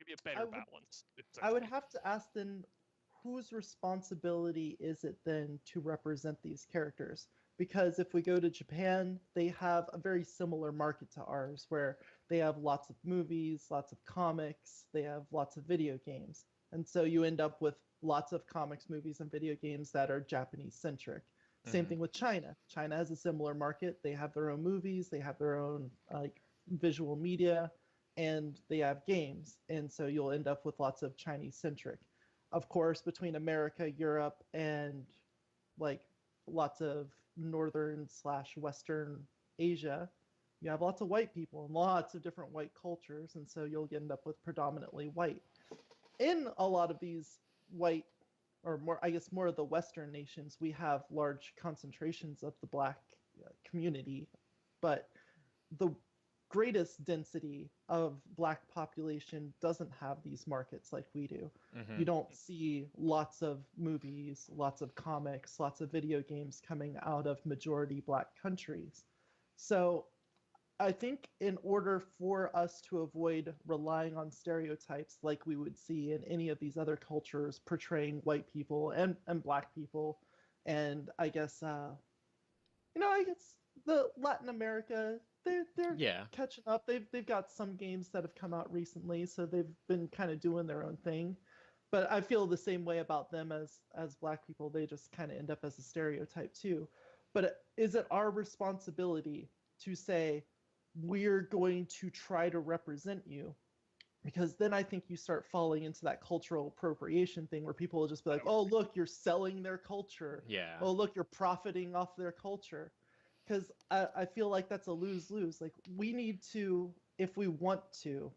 maybe a better balance. I would have to ask then, whose responsibility is it then to represent these characters? Because if we go to Japan, they have a very similar market to ours, where they have lots of movies, lots of comics, they have lots of video games. And so you end up with lots of comics, movies, and video games that are Japanese-centric. Same thing with China. China has a similar market. They have their own movies, they have their own visual media, and they have games. And so you'll end up with lots of Chinese-centric. Of course, between America, Europe, and lots of northern/western Asia, you have lots of white people and lots of different white cultures, and so you'll end up with predominantly white. In a lot of these white, or more, I guess more of the Western nations, we have large concentrations of the black community, but the greatest density of black population doesn't have these markets like we do. You don't see lots of movies, lots of comics, lots of video games coming out of majority black countries. So I think in order for us to avoid relying on stereotypes like we would see in any of these other cultures portraying white people and black people, and I guess I guess the Latin America, they're catching up. They've got some games that have come out recently, so they've been kind of doing their own thing. But I feel the same way about them as black people. They just kind of end up as a stereotype too. But is it our responsibility to say, we're going to try to represent you? Because then I think you start falling into that cultural appropriation thing where people will just be like, oh, look, you're selling their culture. Yeah. Oh, look, you're profiting off their culture. Because I feel like that's a lose-lose. Like, we need to, if we want to,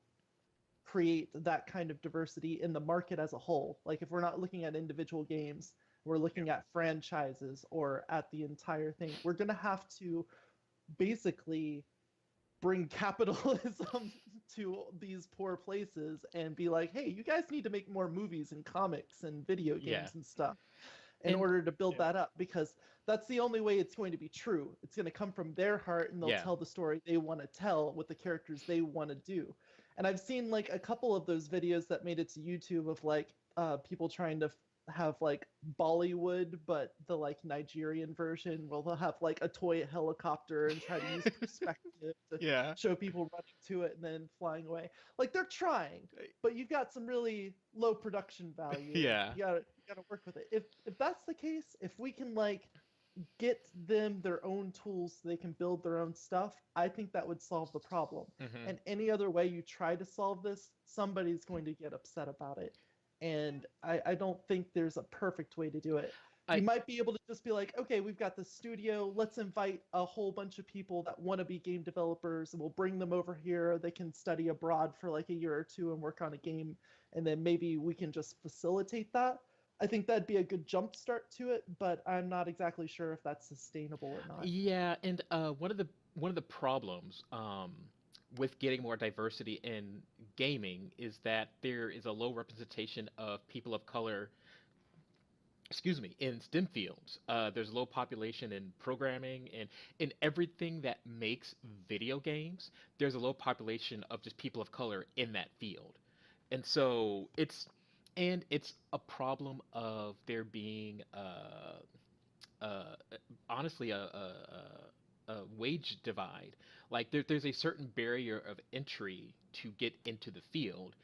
create that kind of diversity in the market as a whole. Like, if we're not looking at individual games, we're looking at franchises or at the entire thing. We're going to have to basically bring capitalism to these poor places and be like, hey, you guys need to make more movies and comics and video games and stuff in order to build that up, because that's the only way it's going to be true. It's going to come from their heart, and they'll tell the story they want to tell with the characters they want to do. And I've seen like a couple of those videos that made it to YouTube of like people trying to have like Bollywood, but the like Nigerian version, where they'll have like a toy helicopter and try to use perspective to show people running to it and then flying away. Like, they're trying, but you've got some really low production value. You gotta work with it. If that's the case, if we can like get them their own tools so they can build their own stuff, I think that would solve the problem. And any other way you try to solve this, somebody's going to get upset about it. And I don't think there's a perfect way to do it. You might be able to just be like, okay, we've got the studio. Let's invite a whole bunch of people that want to be game developers, and we'll bring them over here. They can study abroad for like a year or two and work on a game. And then maybe we can just facilitate that. I think that'd be a good jump start to it, but I'm not exactly sure if that's sustainable or not. Yeah, and one of the problems with getting more diversity in gaming is that there is a low representation of people of color, in STEM fields. There's a low population in programming and in everything that makes video games. There's a low population of just people of color in that field. And so it's a problem of there being honestly a wage divide. Like there's a certain barrier of entry to get into the field,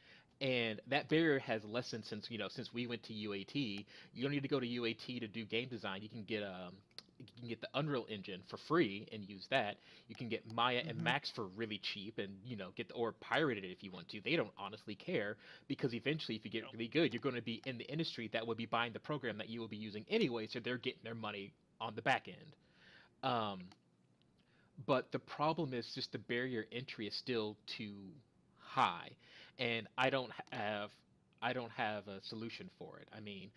and that barrier has lessened since we went to UAT. You don't need to go to UAT to do game design. You can get the Unreal Engine for free and use that. You can get Maya and Max for really cheap and or pirate it if you want to. They don't honestly care, because eventually if you get really good, you're going to be in the industry that will be buying the program that you will be using anyway, so they're getting their money on the back end. But the problem is just the barrier entry is still too high, and I don't have a solution for it. I mean,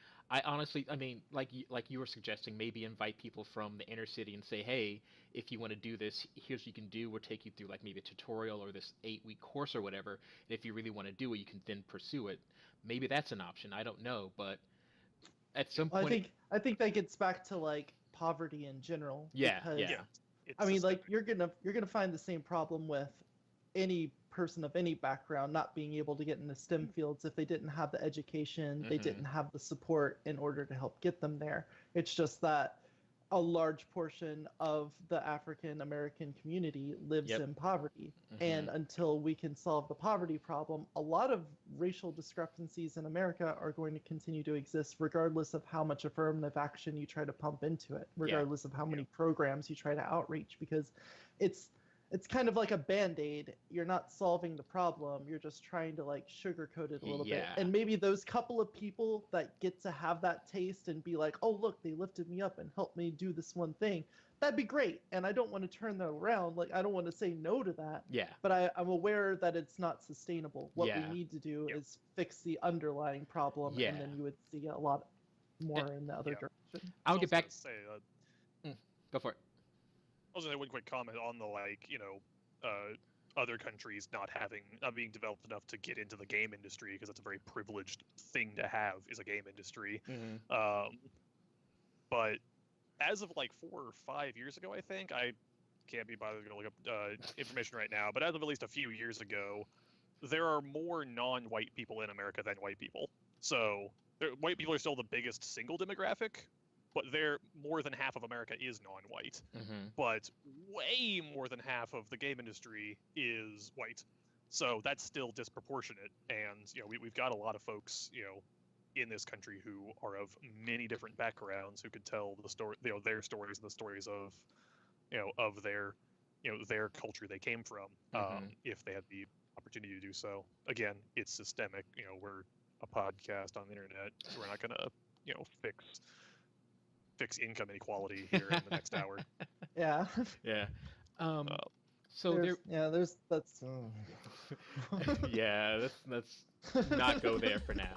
like you were suggesting, maybe invite people from the inner city and say, hey, if you want to do this, here's what you can do. We'll take you through like maybe a tutorial or this 8-week course or whatever. And if you really want to do it, you can then pursue it. Maybe that's an option. I don't know, but at some point, I think that gets back to like poverty in general. Yeah. I mean, like you're gonna find the same problem with any person of any background not being able to get into STEM fields if they didn't have the education, they Mm-hmm. didn't have the support in order to help get them there. It's just that a large portion of the African American community lives Yep. in poverty. Mm-hmm. And until we can solve the poverty problem, a lot of racial discrepancies in America are going to continue to exist, regardless of how much affirmative action you try to pump into it, Yeah. regardless of how many programs you try to outreach, because it's it's kind of like a band-aid. You're not solving the problem, you're just trying to like sugarcoat it a little bit. Yeah. And maybe those couple of people that get to have that taste and be like, oh look, they lifted me up and helped me do this one thing, that'd be great. And I don't want to turn that around. Like, I don't want to say no to that, Yeah. but I'm aware that it's not sustainable. What we Yeah. need to do Yep. is fix the underlying problem, Yeah. and then you would see a lot Eh, more in the other Yeah. direction. I'll I get was back. gonna say, Go for it. I was gonna say one quick comment on the other countries not being developed enough to get into the game industry, because that's a very privileged thing to have, is a game industry. Mm-hmm. But as of like 4 or 5 years ago, I think, I can't be bothered to look up information right now, but as of at least a few years ago, there are more non-white people in America than white people. So white people are still the biggest single demographic, but more than half of America is non-white. Mm-hmm. But way more than half of the game industry is white. So that's still disproportionate. And we've got a lot of folks in this country who are of many different backgrounds, who could tell the story, their stories and the stories of of their culture they came from, Mm-hmm. if they had the opportunity to do so. Again, it's systemic. We're a podcast on the internet, so we're not gonna fix income inequality here in the next hour. Yeah. Yeah. Um. Uh, So there. There's that's Yeah. Let's not go there for now.